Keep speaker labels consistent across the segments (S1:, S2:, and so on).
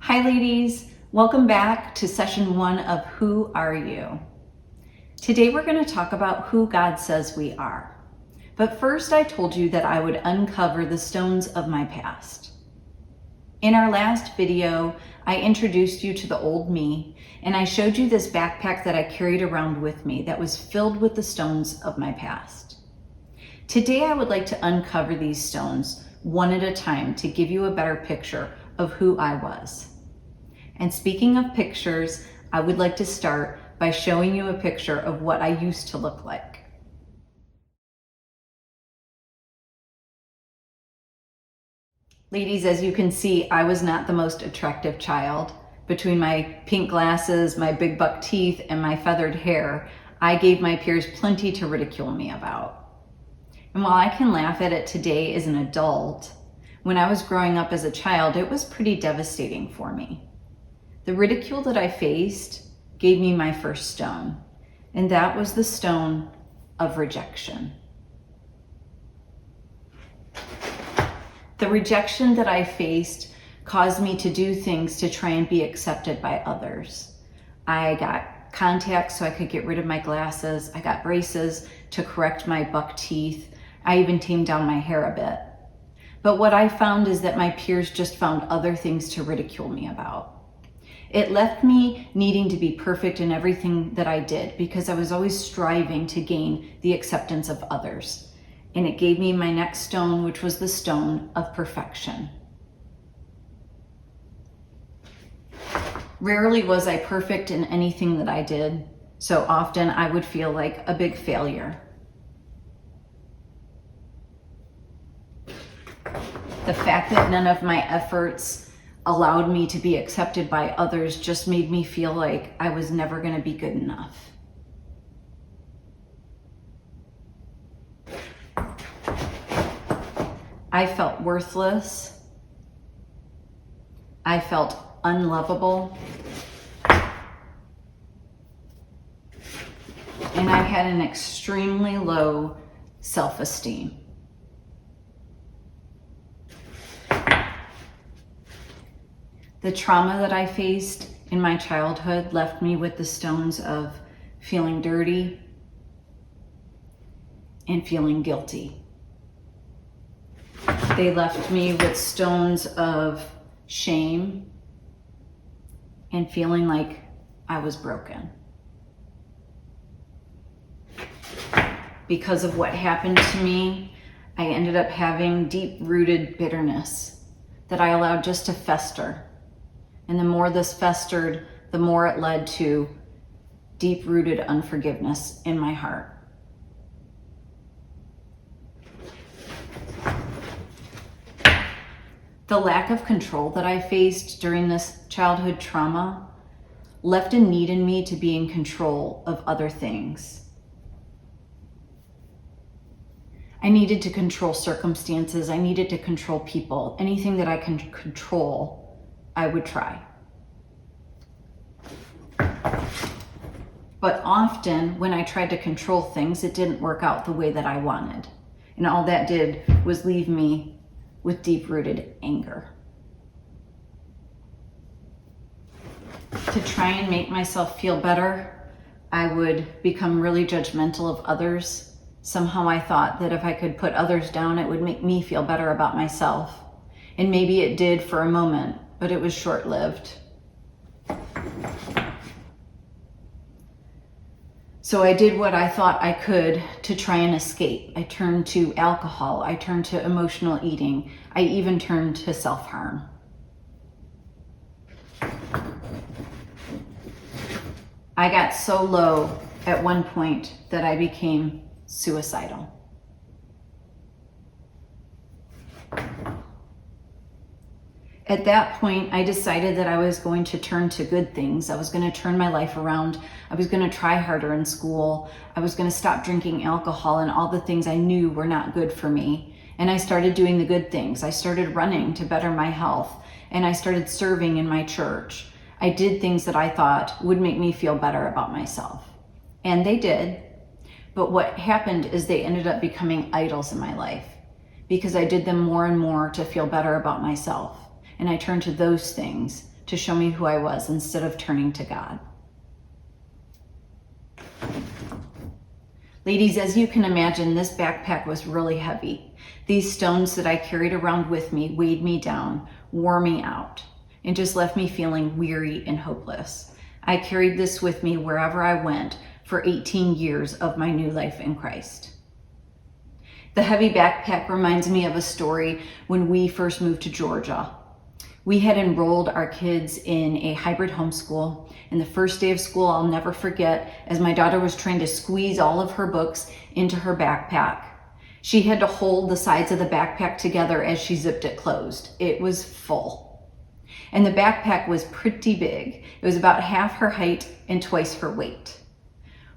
S1: Hi ladies, welcome back to session 1 of Who Are You? Today we're going to talk about who God says we are. But first I told you that I would uncover the stones of my past. In our last video, I introduced you to the old me, and I showed you this backpack that I carried around with me that was filled with the stones of my past. Today I would like to uncover these stones one at a time to give you a better picture of who I was. And speaking of pictures, I would like to start by showing you a picture of what I used to look like. Ladies, as you can see, I was not the most attractive child. Between my pink glasses, my big buck teeth, and my feathered hair, I gave my peers plenty to ridicule me about. And while I can laugh at it today as an adult, when I was growing up as a child, it was pretty devastating for me. The ridicule that I faced gave me my first stone, and that was the stone of rejection. The rejection that I faced caused me to do things to try and be accepted by others. I got contacts so I could get rid of my glasses. I got braces to correct my buck teeth. I even tamed down my hair a bit. But what I found is that my peers just found other things to ridicule me about. It left me needing to be perfect in everything that I did because I was always striving to gain the acceptance of others. And it gave me my next stone, which was the stone of perfection. Rarely was I perfect in anything that I did, so often I would feel like a big failure. The fact that none of my efforts allowed me to be accepted by others just made me feel like I was never going to be good enough. I felt worthless. I felt unlovable. And I had an extremely low self-esteem. The trauma that I faced in my childhood left me with the stones of feeling dirty and feeling guilty. They left me with stones of shame and feeling like I was broken. Because of what happened to me, I ended up having deep-rooted bitterness that I allowed just to fester. And the more this festered, the more it led to deep-rooted unforgiveness in my heart. The lack of control that I faced during this childhood trauma left a need in me to be in control of other things. I needed to control circumstances. I needed to control people. Anything that I can control, I would try. But often when I tried to control things, it didn't work out the way that I wanted. And all that did was leave me with deep-rooted anger. To try and make myself feel better, I would become really judgmental of others. Somehow I thought that if I could put others down, it would make me feel better about myself. And maybe it did for a moment, but it was short-lived. So I did what I thought I could to try and escape. I turned to alcohol. I turned to emotional eating. I even turned to self-harm. I got so low at one point that I became suicidal. At that point, I decided that I was going to turn to good things. I was going to turn my life around. I was going to try harder in school. I was going to stop drinking alcohol and all the things I knew were not good for me. And I started doing the good things. I started running to better my health, and I started serving in my church. I did things that I thought would make me feel better about myself. And they did. But what happened is they ended up becoming idols in my life because I did them more and more to feel better about myself. And I turned to those things to show me who I was instead of turning to God. Ladies, as you can imagine, this backpack was really heavy. These stones that I carried around with me weighed me down, wore me out, and just left me feeling weary and hopeless. I carried this with me wherever I went for 18 years of my new life in Christ. The heavy backpack reminds me of a story when we first moved to Georgia. We had enrolled our kids in a hybrid homeschool, and the first day of school I'll never forget, as my daughter was trying to squeeze all of her books into her backpack. She had to hold the sides of the backpack together as she zipped it closed. It was full. And the backpack was pretty big. It was about half her height and twice her weight.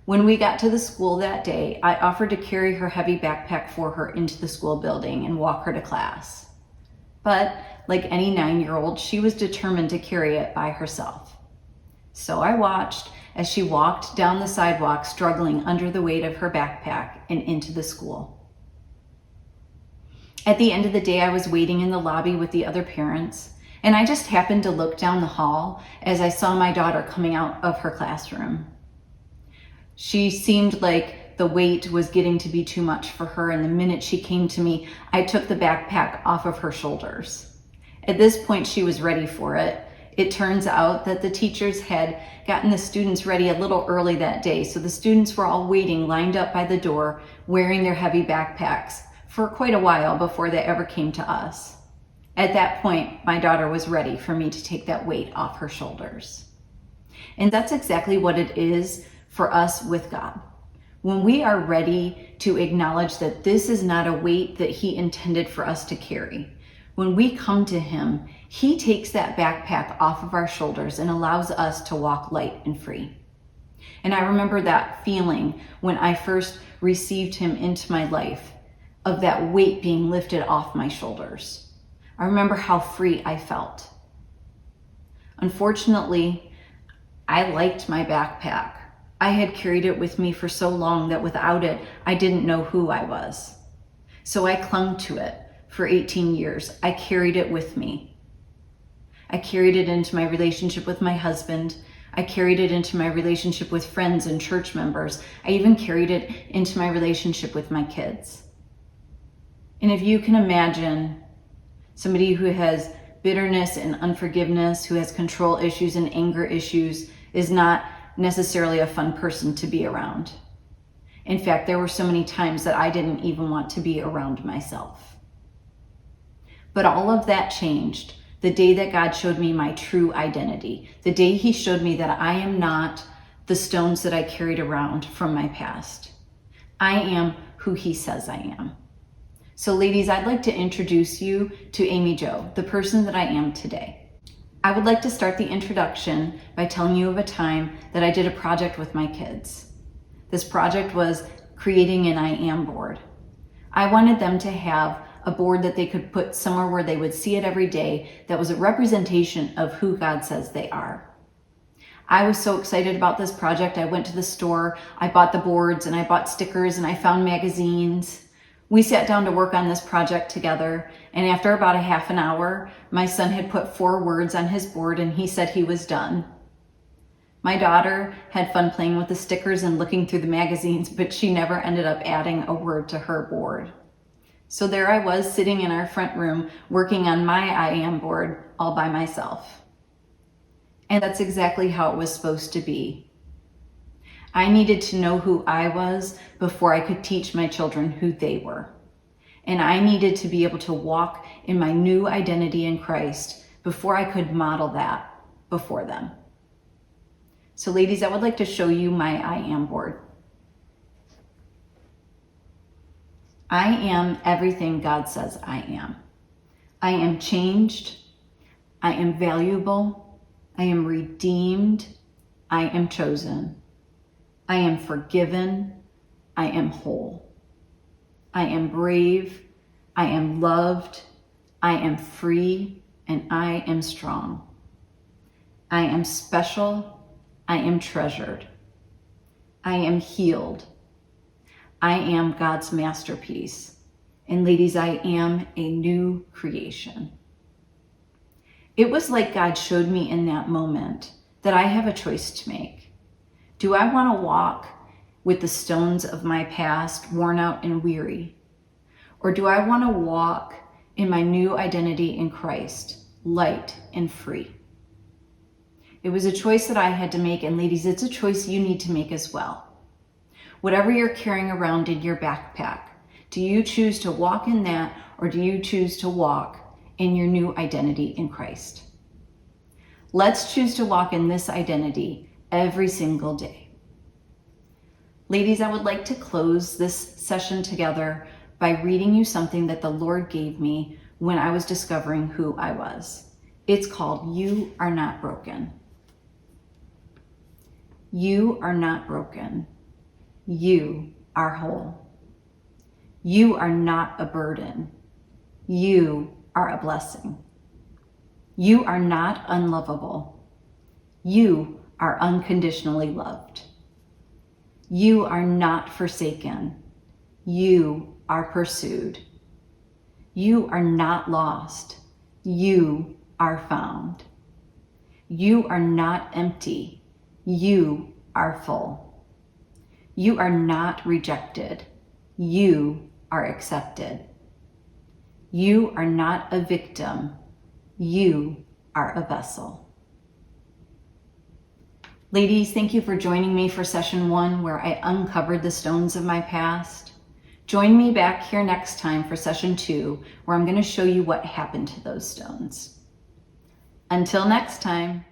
S1: When we got to the school that day, I offered to carry her heavy backpack for her into the school building and walk her to class. But like any 9-year-old, she was determined to carry it by herself. So I watched as she walked down the sidewalk, struggling under the weight of her backpack and into the school. At the end of the day, I was waiting in the lobby with the other parents, and I just happened to look down the hall as I saw my daughter coming out of her classroom. She seemed like the weight was getting to be too much for her, and the minute she came to me, I took the backpack off of her shoulders. At this point, she was ready for it. It turns out that the teachers had gotten the students ready a little early that day, so the students were all waiting, lined up by the door, wearing their heavy backpacks for quite a while before they ever came to us. At that point, my daughter was ready for me to take that weight off her shoulders. And that's exactly what it is for us with God. When we are ready to acknowledge that this is not a weight that He intended for us to carry, when we come to Him, He takes that backpack off of our shoulders and allows us to walk light and free. And I remember that feeling when I first received Him into my life, of that weight being lifted off my shoulders. I remember how free I felt. Unfortunately, I liked my backpack. I had carried it with me for so long that without it, I didn't know who I was. So I clung to it for 18 years. I carried it with me. I carried it into my relationship with my husband. I carried it into my relationship with friends and church members. I even carried it into my relationship with my kids. And if you can imagine somebody who has bitterness and unforgiveness, who has control issues and anger issues, is not necessarily a fun person to be around. In fact, there were so many times that I didn't even want to be around myself. But all of that changed the day that God showed me my true identity, the day He showed me that I am not the stones that I carried around from my past. I am who He says I am. So ladies, I'd like to introduce you to Amy Jo, the person that I am today. I would like to start the introduction by telling you of a time that I did a project with my kids. This project was creating an I am board. I wanted them to have a board that they could put somewhere where they would see it every day that was a representation of who God says they are. I was so excited about this project. I went to the store, I bought the boards, and I bought stickers, and I found magazines. We sat down to work on this project together, and after about a half an hour, my son had put 4 words on his board and he said he was done. My daughter had fun playing with the stickers and looking through the magazines, but she never ended up adding a word to her board. So there I was sitting in our front room working on my I am board all by myself. And that's exactly how it was supposed to be. I needed to know who I was before I could teach my children who they were. And I needed to be able to walk in my new identity in Christ before I could model that before them. So ladies, I would like to show you my I am board. I am everything God says I am. I am changed. I am valuable. I am redeemed. I am chosen. I am forgiven. I am whole. I am brave. I am loved. I am free. And I am strong. I am special. I am treasured. I am healed. I am God's masterpiece. And ladies, I am a new creation. It was like God showed me in that moment that I have a choice to make. Do I want to walk with the stones of my past worn out and weary? Or do I want to walk in my new identity in Christ, light and free? It was a choice that I had to make, and ladies, it's a choice you need to make as well. Whatever you're carrying around in your backpack, do you choose to walk in that, or do you choose to walk in your new identity in Christ? Let's choose to walk in this identity every single day. Ladies, I would like to close this session together by reading you something that the Lord gave me when I was discovering who I was. It's called "You Are Not Broken." You are not broken. You are whole. You are not a burden. You are a blessing. You are not unlovable. You are unconditionally loved. You are not forsaken. You are pursued. You are not lost. You are found. You are not empty. You are full. You are not rejected. You are accepted. You are not a victim. You are a vessel. Ladies, thank you for joining me for session 1, where I uncovered the stones of my past. Join me back here next time for session 2, where I'm going to show you what happened to those stones. Until next time.